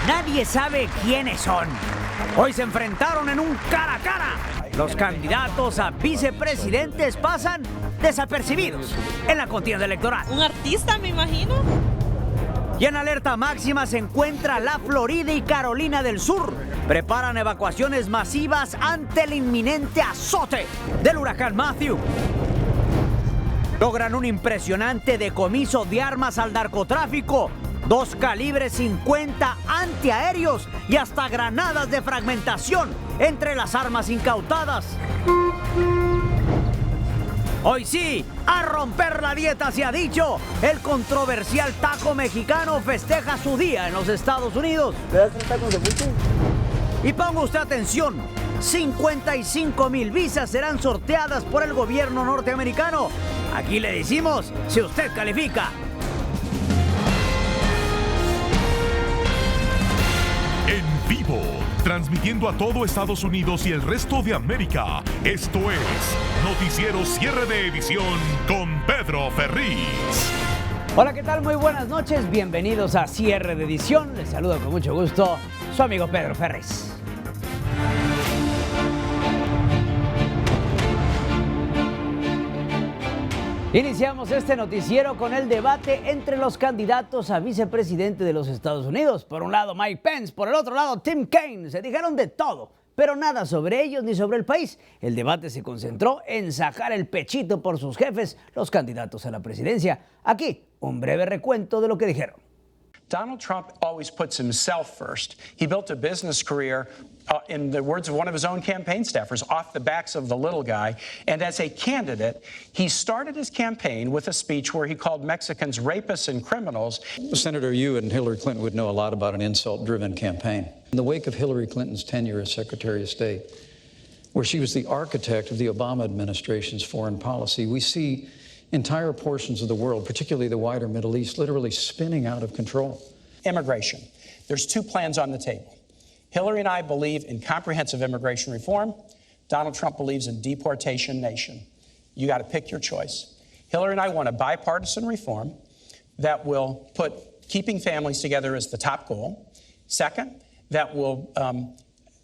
nadie sabe quiénes son. Hoy se enfrentaron en un cara a cara. Los candidatos a vicepresidentes pasan desapercibidos en la contienda electoral. Un artista, me imagino. Y en alerta máxima se encuentra la Florida y Carolina del Sur. Preparan evacuaciones masivas ante el inminente azote del huracán Matthew. Logran un impresionante decomiso de armas al narcotráfico, 2 calibres 50 antiaéreos y hasta granadas de fragmentación entre las armas incautadas. Hoy sí, a romper la dieta se ha dicho. El controversial taco mexicano festeja su día en los Estados Unidos. ¿Le das un taco de mucho? Y ponga usted atención, 55,000 visas serán sorteadas por el gobierno norteamericano. Aquí le decimos si usted califica. En vivo, transmitiendo a todo Estados Unidos y el resto de América. Esto es Noticiero Cierre de Edición con Pedro Ferriz. Hola, ¿qué tal? Muy buenas noches. Bienvenidos a Cierre de Edición. Les saludo con mucho gusto su amigo Pedro Ferriz. Iniciamos este noticiero con el debate entre los candidatos a vicepresidente de los Estados Unidos. Por un lado Mike Pence, por el otro lado Tim Kaine. Se dijeron de todo, pero nada sobre ellos ni sobre el país. El debate se concentró en sacar el pechito por sus jefes, los candidatos a la presidencia. Aquí, un breve recuento de lo que dijeron. Donald Trump always puts himself first. He built a business career, in the words of one of his own campaign staffers, off the backs of the little guy. And as a candidate, he started his campaign with a speech where he called Mexicans rapists and criminals. Senator, you and Hillary Clinton would know a lot about an insult-driven campaign. In the wake of Hillary Clinton's tenure as Secretary of State, where she was the architect of the Obama administration's foreign policy, we see entire portions of the world, particularly the wider Middle East, literally spinning out of control. Immigration. There's 2 plans on the table. Hillary and I believe in comprehensive immigration reform. Donald Trump believes in deportation nation. You got to pick your choice. Hillary and I want a bipartisan reform that will put keeping families together as the top goal. Second, that will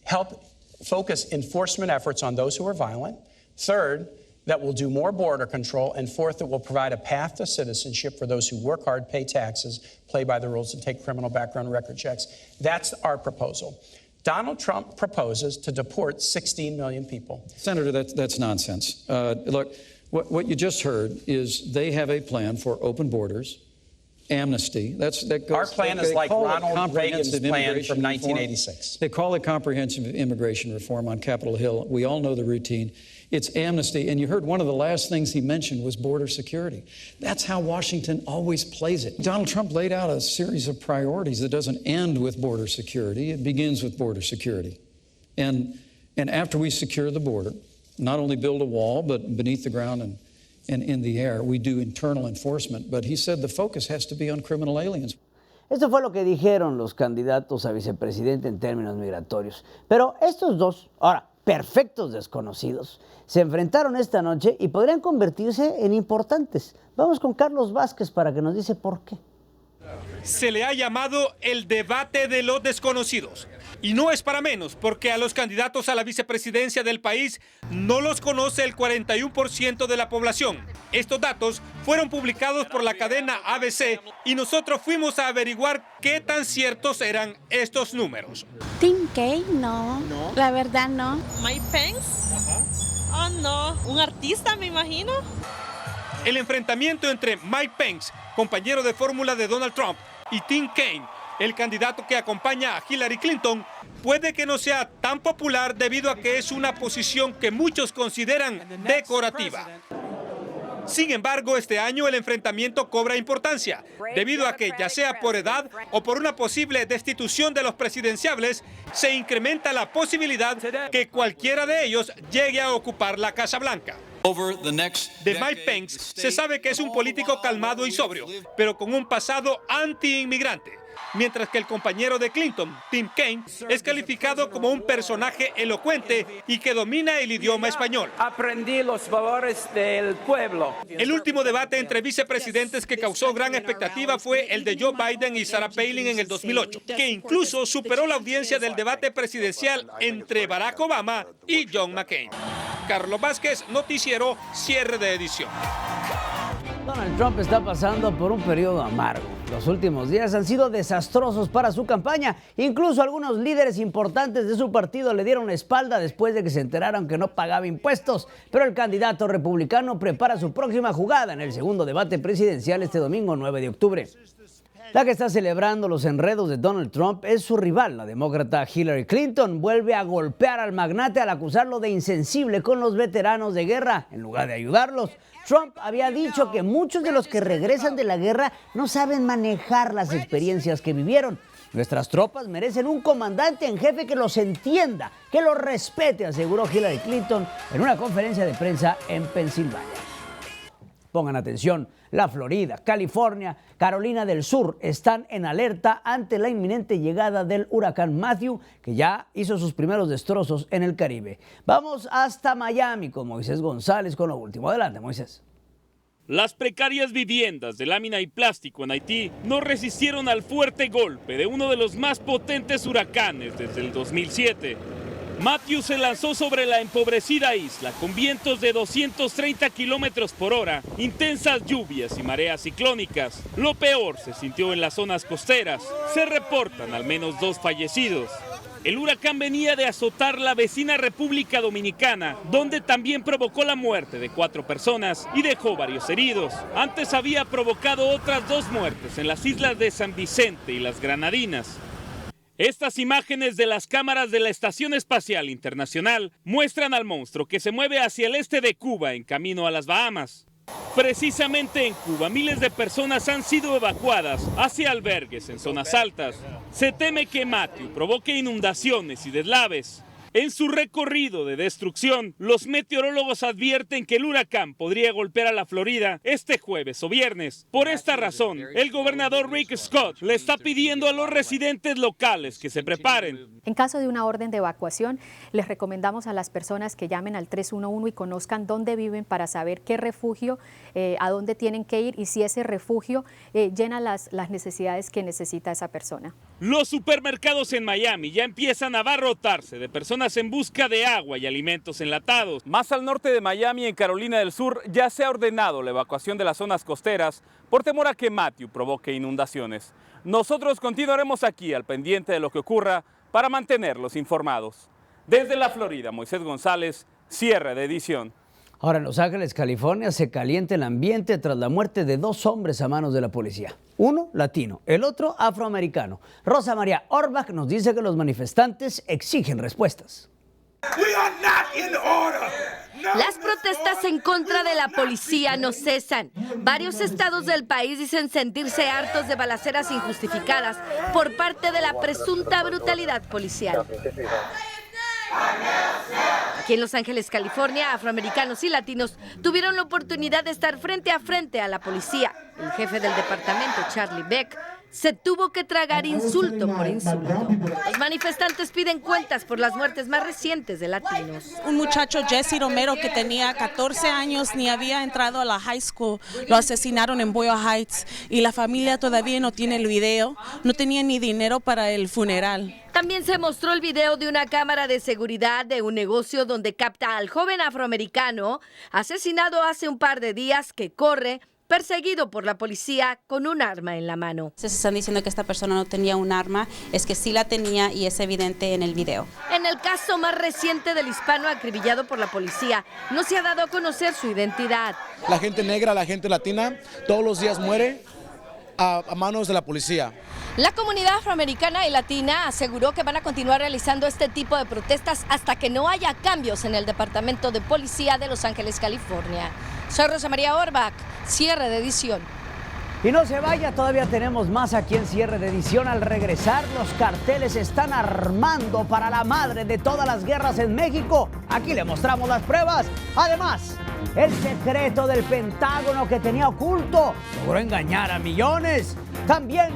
help focus enforcement efforts on those who are violent. Third, that will do more border control, and fourth, that will provide a path to citizenship for those who work hard, pay taxes, play by the rules, and take criminal background record checks. That's our proposal. Donald Trump proposes to deport 16 million people. Senator, that's nonsense. Look, what you just heard is they have a plan for open borders, amnesty. Our plan is like Ronald Reagan's plan from 1986. They call it comprehensive immigration reform on Capitol Hill. We all know the routine. It's amnesty, and you heard one of the last things he mentioned was border security. That's how Washington always plays it. Donald Trump laid out a series of priorities that doesn't end with border security. It begins with border security. And after we secure the border, not only build a wall, but beneath the ground and in the air, we do internal enforcement. But he said the focus has to be on criminal aliens. Esto fue lo que dijeron los candidatos a vicepresidente en términos migratorios. Pero estos dos, ahora, perfectos desconocidos, se enfrentaron esta noche y podrían convertirse en importantes. Vamos con Carlos Vázquez para que nos dice por qué. Se le ha llamado el debate de los desconocidos. Y no es para menos, porque a los candidatos a la vicepresidencia del país no los conoce el 41% de la población. Estos datos fueron publicados por la cadena ABC y nosotros fuimos a averiguar qué tan ciertos eran estos números. Tim Kaine, no. La verdad no. Mike Pence. Oh, no. Un artista, me imagino. El enfrentamiento entre Mike Pence, compañero de fórmula de Donald Trump, y Tim Kaine, el candidato que acompaña a Hillary Clinton, puede que no sea tan popular debido a que es una posición que muchos consideran decorativa. Sin embargo, este año el enfrentamiento cobra importancia, debido a que, ya sea por edad o por una posible destitución de los presidenciables, se incrementa la posibilidad que cualquiera de ellos llegue a ocupar la Casa Blanca. De Mike Pence se sabe que es un político calmado y sobrio, pero con un pasado anti-inmigrante. mientras que el compañero de Clinton, Tim Kaine, es calificado como un personaje elocuente y que domina el idioma español. Aprendí los valores del pueblo. El último debate entre vicepresidentes que causó gran expectativa fue el de Joe Biden y Sarah Palin en el 2008, que incluso superó la audiencia del debate presidencial entre Barack Obama y John McCain. Carlos Vázquez, Noticiero, cierre de edición. Donald Trump está pasando por un periodo amargo. Los últimos días han sido desastrosos para su campaña. Incluso algunos líderes importantes de su partido le dieron la espalda después de que se enteraron que no pagaba impuestos. Pero el candidato republicano prepara su próxima jugada en el segundo debate presidencial este domingo 9 de octubre. La que está celebrando los enredos de Donald Trump es su rival, la demócrata Hillary Clinton. Vuelve a golpear al magnate al acusarlo de insensible con los veteranos de guerra en lugar de ayudarlos. Trump había dicho que muchos de los que regresan de la guerra no saben manejar las experiencias que vivieron. Nuestras tropas merecen un comandante en jefe que los entienda, que los respete, aseguró Hillary Clinton en una conferencia de prensa en Pensilvania. Pongan atención, la Florida, California, Carolina del Sur están en alerta ante la inminente llegada del huracán Matthew, que ya hizo sus primeros destrozos en el Caribe. Vamos hasta Miami con Moisés González con lo último. Adelante, Moisés. Las precarias viviendas de lámina y plástico en Haití no resistieron al fuerte golpe de uno de los más potentes huracanes desde el 2007. Matthew se lanzó sobre la empobrecida isla con vientos de 230 kilómetros por hora, intensas lluvias y mareas ciclónicas. Lo peor se sintió en las zonas costeras. Se reportan al menos 2 fallecidos. El huracán venía de azotar la vecina República Dominicana, donde también provocó la muerte de 4 personas y dejó varios heridos. Antes había provocado otras 2 muertes en las islas de San Vicente y las Granadinas. Estas imágenes de las cámaras de la Estación Espacial Internacional muestran al monstruo que se mueve hacia el este de Cuba en camino a las Bahamas. Precisamente en Cuba, miles de personas han sido evacuadas hacia albergues en zonas altas. Se teme que Matthew provoque inundaciones y deslaves. En su recorrido de destrucción, los meteorólogos advierten que el huracán podría golpear a la Florida este jueves o viernes. Por esta razón, el gobernador Rick Scott le está pidiendo a los residentes locales que se preparen. En caso de una orden de evacuación, les recomendamos a las personas que llamen al 311 y conozcan dónde viven para saber qué refugio, a dónde tienen que ir y si ese refugio llena las necesidades que necesita esa persona. Los supermercados en Miami ya empiezan a abarrotarse de personas en busca de agua y alimentos enlatados. Más al norte de Miami, en Carolina del Sur, ya se ha ordenado la evacuación de las zonas costeras por temor a que Matthew provoque inundaciones. Nosotros continuaremos aquí al pendiente de lo que ocurra para mantenerlos informados. Desde la Florida, Moisés González, cierre de edición. Ahora en Los Ángeles, California, se calienta el ambiente tras la muerte de 2 hombres a manos de la policía. Uno latino, el otro afroamericano. Rosa María Orbach nos dice que los manifestantes exigen respuestas. Las protestas en contra de la policía no cesan. Varios estados del país dicen sentirse hartos de balaceras injustificadas por parte de la presunta brutalidad policial. Aquí en Los Ángeles, California, afroamericanos y latinos tuvieron la oportunidad de estar frente a frente a la policía. El jefe del departamento, Charlie Beck, se tuvo que tragar insulto por insulto. Los manifestantes piden cuentas por las muertes más recientes de latinos. Un muchacho, Jesse Romero, que tenía 14 años, ni había entrado a la high school, lo asesinaron en Boyle Heights y la familia todavía no tiene el video, no tenía ni dinero para el funeral. También se mostró el video de una cámara de seguridad de un negocio donde capta al joven afroamericano asesinado hace un par de días que corre perseguido por la policía con un arma en la mano. Se están diciendo que esta persona no tenía un arma, es que sí la tenía y es evidente en el video. En el caso más reciente del hispano acribillado por la policía, no se ha dado a conocer su identidad. La gente negra, la gente latina, todos los días muere a manos de la policía. La comunidad afroamericana y latina aseguró que van a continuar realizando este tipo de protestas hasta que no haya cambios en el Departamento de Policía de Los Ángeles, California. Soy Rosa María Orbach, cierre de edición. Y no se vaya, todavía tenemos más aquí en cierre de edición. Al regresar, los carteles se están armando para la madre de todas las guerras en México. Aquí le mostramos las pruebas. Además, el secreto del Pentágono que tenía oculto logró engañar a millones. También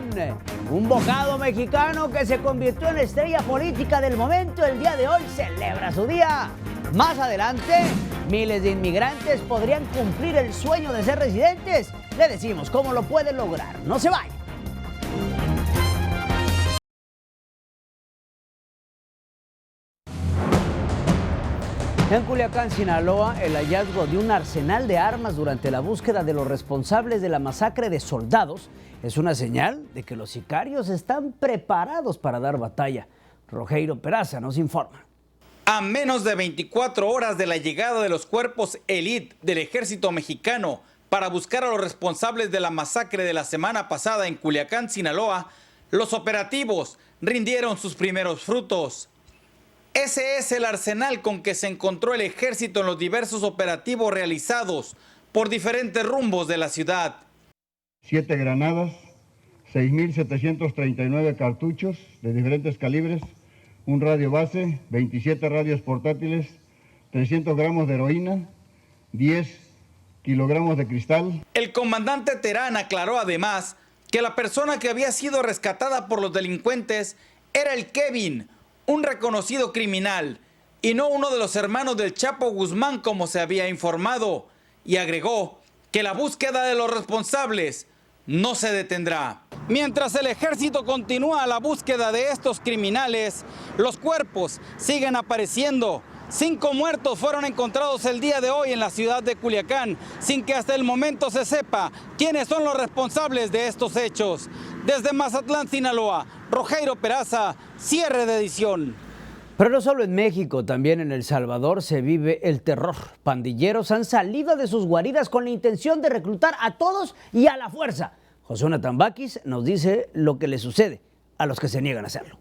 un bocado mexicano que se convirtió en estrella política del momento el día de hoy celebra su día. Más adelante, miles de inmigrantes podrían cumplir el sueño de ser residentes. Le decimos cómo lo pueden lograr. No se vayan. En Culiacán, Sinaloa, el hallazgo de un arsenal de armas durante la búsqueda de los responsables de la masacre de soldados es una señal de que los sicarios están preparados para dar batalla. Rogeiro Peraza nos informa. A menos de 24 horas de la llegada de los cuerpos élite del ejército mexicano para buscar a los responsables de la masacre de la semana pasada en Culiacán, Sinaloa, los operativos rindieron sus primeros frutos. Ese es el arsenal con que se encontró el ejército en los diversos operativos realizados por diferentes rumbos de la ciudad. 7 granadas, 6.739 cartuchos de diferentes calibres, un radio base, 27 radios portátiles, 300 gramos de heroína, 10 kilogramos de cristal. El comandante Terán aclaró además que la persona que había sido rescatada por los delincuentes era el Kevin, un reconocido criminal, y no uno de los hermanos del Chapo Guzmán como se había informado, y agregó que la búsqueda de los responsables no se detendrá. Mientras el ejército continúa la búsqueda de estos criminales, los cuerpos siguen apareciendo. 5 muertos fueron encontrados el día de hoy en la ciudad de Culiacán, sin que hasta el momento se sepa quiénes son los responsables de estos hechos. Desde Mazatlán, Sinaloa, Rogeiro Peraza, cierre de edición. Pero no solo en México, también en El Salvador se vive el terror. Pandilleros han salido de sus guaridas con la intención de reclutar a todos y a la fuerza. Josué Tambakis nos dice lo que le sucede a los que se niegan a hacerlo.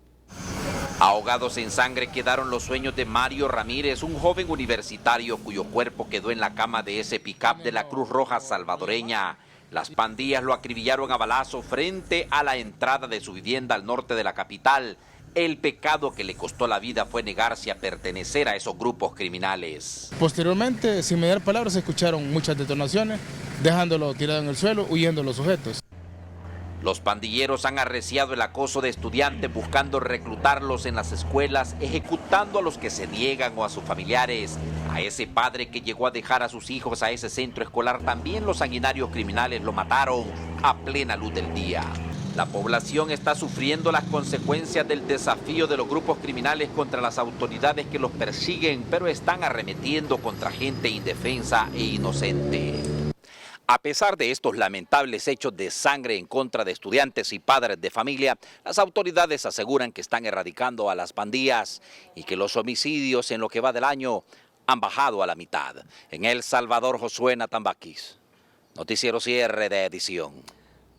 Ahogados en sangre quedaron los sueños de Mario Ramírez, un joven universitario cuyo cuerpo quedó en la cama de ese pick-up de la Cruz Roja salvadoreña. Las pandillas lo acribillaron a balazo frente a la entrada de su vivienda al norte de la capital. El pecado que le costó la vida fue negarse a pertenecer a esos grupos criminales. Posteriormente, sin mediar palabras, se escucharon muchas detonaciones, dejándolo tirado en el suelo, huyendo los sujetos. Los pandilleros han arreciado el acoso de estudiantes buscando reclutarlos en las escuelas, ejecutando a los que se niegan o a sus familiares. A ese padre que llegó a dejar a sus hijos a ese centro escolar, también los sanguinarios criminales lo mataron a plena luz del día. La población está sufriendo las consecuencias del desafío de los grupos criminales contra las autoridades que los persiguen, pero están arremetiendo contra gente indefensa e inocente. A pesar de estos lamentables hechos de sangre en contra de estudiantes y padres de familia, las autoridades aseguran que están erradicando a las pandillas y que los homicidios en lo que va del año han bajado a la mitad. En El Salvador, Josué Tambakis, Noticiero Cierre de edición.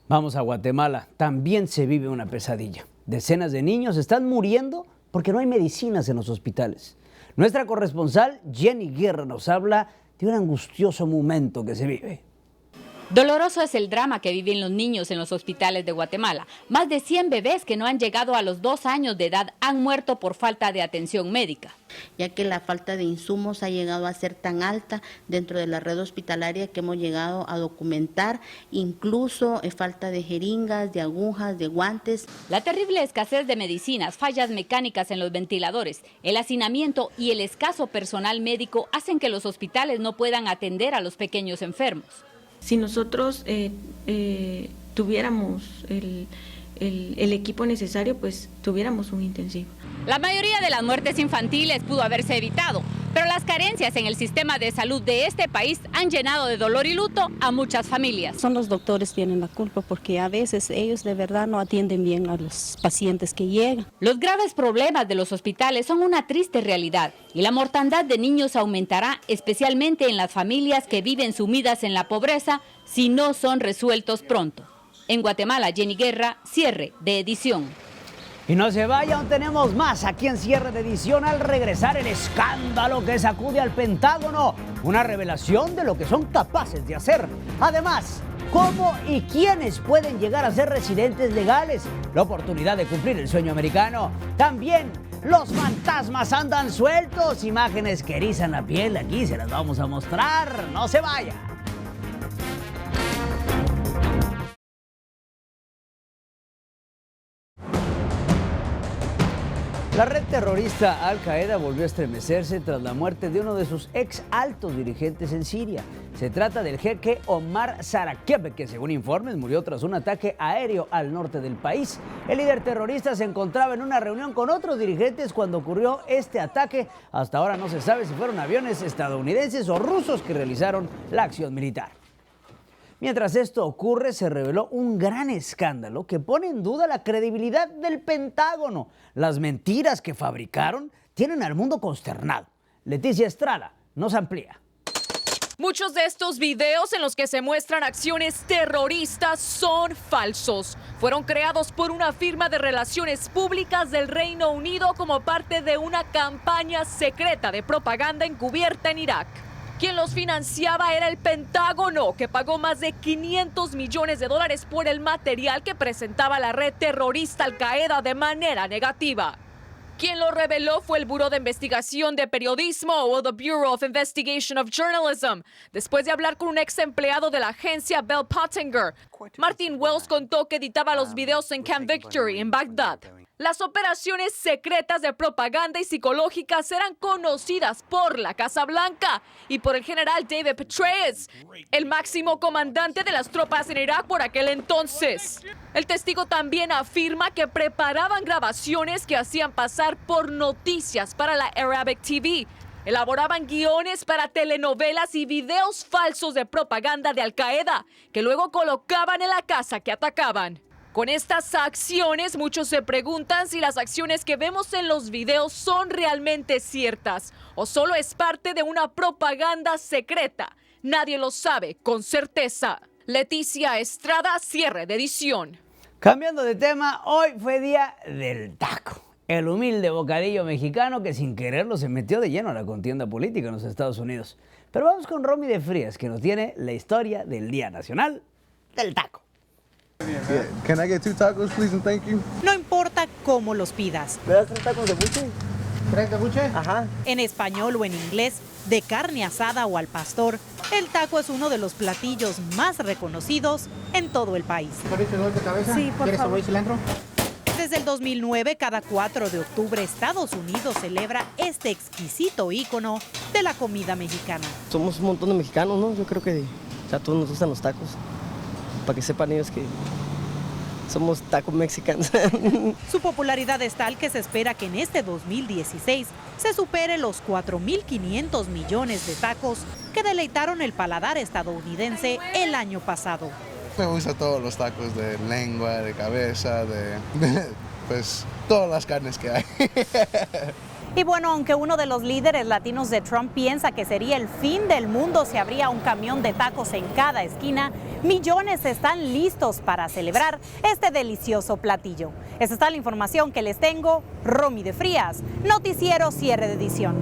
Vamos a Guatemala. También se vive una pesadilla. Decenas de niños están muriendo porque no hay medicinas en los hospitales. Nuestra corresponsal Jenny Guerra nos habla de un angustioso momento que se vive. Doloroso es el drama que viven los niños en los hospitales de Guatemala. Más de 100 bebés que no han llegado a los 2 años de edad han muerto por falta de atención médica. Ya que la falta de insumos ha llegado a ser tan alta dentro de la red hospitalaria que hemos llegado a documentar, incluso falta de jeringas, de agujas, de guantes. La terrible escasez de medicinas, fallas mecánicas en los ventiladores, el hacinamiento y el escaso personal médico hacen que los hospitales no puedan atender a los pequeños enfermos. Si nosotros tuviéramos el equipo necesario, pues tuviéramos un intensivo. La mayoría de las muertes infantiles pudo haberse evitado, pero las carencias en el sistema de salud de este país han llenado de dolor y luto a muchas familias. Son los doctores que tienen la culpa porque a veces ellos de verdad no atienden bien a los pacientes que llegan. Los graves problemas de los hospitales son una triste realidad y la mortandad de niños aumentará, especialmente en las familias que viven sumidas en la pobreza si no son resueltos pronto. En Guatemala, Jenny Guerra, cierre de edición. Y no se vaya, aún tenemos más aquí en Cierre de Edición. Al regresar, el escándalo que sacude al Pentágono, una revelación de lo que son capaces de hacer. Además, cómo y quiénes pueden llegar a ser residentes legales, la oportunidad de cumplir el sueño americano. También, los fantasmas andan sueltos, imágenes que erizan la piel, aquí se las vamos a mostrar. No se vaya. La red terrorista Al-Qaeda volvió a estremecerse tras la muerte de uno de sus ex altos dirigentes en Siria. Se trata del jeque Omar Sarakeb, que según informes murió tras un ataque aéreo al norte del país. El líder terrorista se encontraba en una reunión con otros dirigentes cuando ocurrió este ataque. Hasta ahora no se sabe si fueron aviones estadounidenses o rusos que realizaron la acción militar. Mientras esto ocurre, se reveló un gran escándalo que pone en duda la credibilidad del Pentágono. Las mentiras que fabricaron tienen al mundo consternado. Leticia Estrada nos amplía. Muchos de estos videos en los que se muestran acciones terroristas son falsos. Fueron creados por una firma de relaciones públicas del Reino Unido como parte de una campaña secreta de propaganda encubierta en Irak. Quien los financiaba era el Pentágono, que pagó más de $500 millones por el material que presentaba la red terrorista Al-Qaeda de manera negativa. Quien lo reveló fue el Buró de Investigación de Periodismo o the Bureau of Investigation of Journalism. Después de hablar con un ex empleado de la agencia Bell Pottinger, Martin Wells contó que editaba los videos en Camp Victory, en Bagdad. Las operaciones secretas de propaganda y psicológicas eran conocidas por la Casa Blanca y por el general David Petraeus, el máximo comandante de las tropas en Irak por aquel entonces. El testigo también afirma que preparaban grabaciones que hacían pasar por noticias para la Arabic TV. Elaboraban guiones para telenovelas y videos falsos de propaganda de Al-Qaeda que luego colocaban en la casa que atacaban. Con estas acciones, muchos se preguntan si las acciones que vemos en los videos son realmente ciertas o solo es parte de una propaganda secreta. Nadie lo sabe con certeza. Leticia Estrada, cierre de edición. Cambiando de tema, hoy fue día del taco. El humilde bocadillo mexicano que sin quererlo se metió de lleno a la contienda política en los Estados Unidos. Pero vamos con Romy de Frías, que nos tiene la historia del Día Nacional del Taco. Can I get 2 tacos, please, and thank you? No importa cómo los pidas. ¿Me das 3 tacos de buche? ¿3 de buche? Ajá. En español o en inglés, de carne asada o al pastor, el taco es uno de los platillos más reconocidos en todo el país. ¿Quieres dolor de cabeza? Sí, por ¿Quieres favor. cebolla y cilantro? Desde el 2009, cada 4 de octubre, Estados Unidos celebra este exquisito ícono de la comida mexicana. Somos un montón de mexicanos, ¿no? Yo creo que a todos nos gustan los tacos. Para que sepan ellos que somos taco mexicanos. Su popularidad es tal que se espera que en este 2016 se supere los 4.500 millones de tacos que deleitaron el paladar estadounidense el año pasado. Me gustan todos los tacos de lengua, de cabeza, pues todas las carnes que hay. Y bueno, aunque uno de los líderes latinos de Trump piensa que sería el fin del mundo si habría un camión de tacos en cada esquina, millones están listos para celebrar este delicioso platillo. Esta está la información que les tengo. Romy de Frías, Noticiero Cierre de Edición.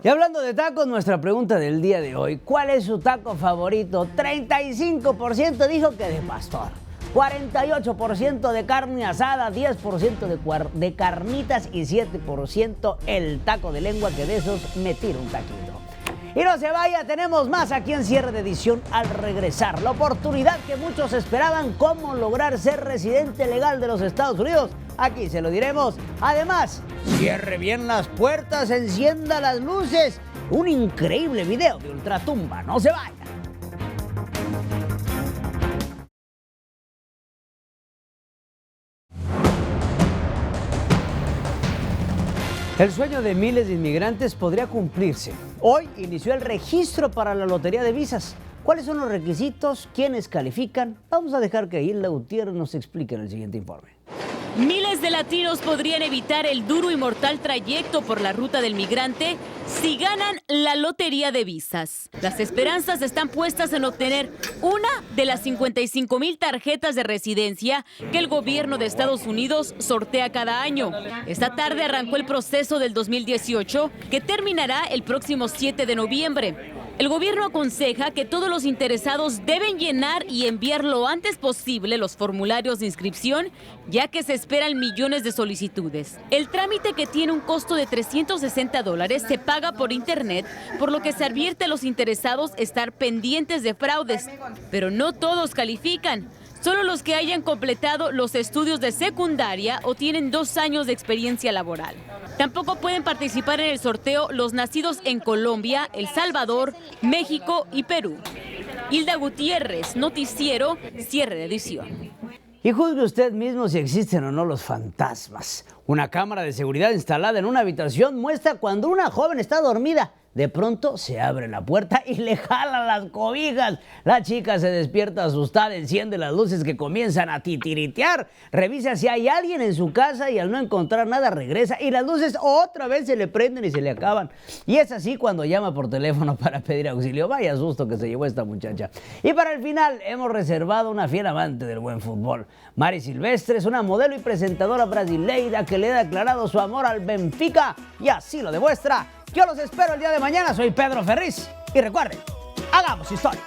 Y hablando de tacos, nuestra pregunta del día de hoy, ¿cuál es su taco favorito? 35% dijo que de pastor. 48% de carne asada, 10% de carnitas y 7% el taco de lengua, que de esos me tiro un taquito. Y no se vaya, tenemos más aquí en Cierre de Edición al regresar. La oportunidad que muchos esperaban, cómo lograr ser residente legal de los Estados Unidos. Aquí se lo diremos. Además, cierre bien las puertas, encienda las luces. Un increíble video de Ultratumba. No se vaya. El sueño de miles de inmigrantes podría cumplirse. Hoy inició el registro para la lotería de visas. ¿Cuáles son los requisitos? ¿Quiénes califican? Vamos a dejar que Hilda Gutiérrez nos explique en el siguiente informe. Miles de latinos podrían evitar el duro y mortal trayecto por la ruta del migrante si ganan la lotería de visas. Las esperanzas están puestas en obtener una de las 55,000 tarjetas de residencia que el gobierno de Estados Unidos sortea cada año. Esta tarde arrancó el proceso del 2018, que terminará el próximo 7 de noviembre. El gobierno aconseja que todos los interesados deben llenar y enviar lo antes posible los formularios de inscripción, ya que se esperan millones de solicitudes. El trámite, que tiene un costo de $360, se paga por internet, por lo que se advierte a los interesados estar pendientes de fraudes. Pero no todos califican. solo los que hayan completado los estudios de secundaria o tienen 2 años de experiencia laboral. Tampoco pueden participar en el sorteo los nacidos en Colombia, El Salvador, México y Perú. Hilda Gutiérrez, Noticiero, cierre de edición. Y juzgue usted mismo si existen o no los fantasmas. Una cámara de seguridad instalada en una habitación muestra cuando una joven está dormida. De pronto se abre la puerta y le jalan las cobijas. La chica se despierta asustada, enciende las luces que comienzan a titiritear. Revisa si hay alguien en su casa y al no encontrar nada regresa y las luces otra vez se le prenden y se le acaban. Y es así cuando llama por teléfono para pedir auxilio. Vaya susto que se llevó esta muchacha. Y para el final hemos reservado una fiel amante del buen fútbol. Mari Silvestre es una modelo y presentadora brasileira que le ha declarado su amor al Benfica y así lo demuestra. Yo los espero el día de mañana, soy Pedro Ferriz y recuerden, hagamos historia.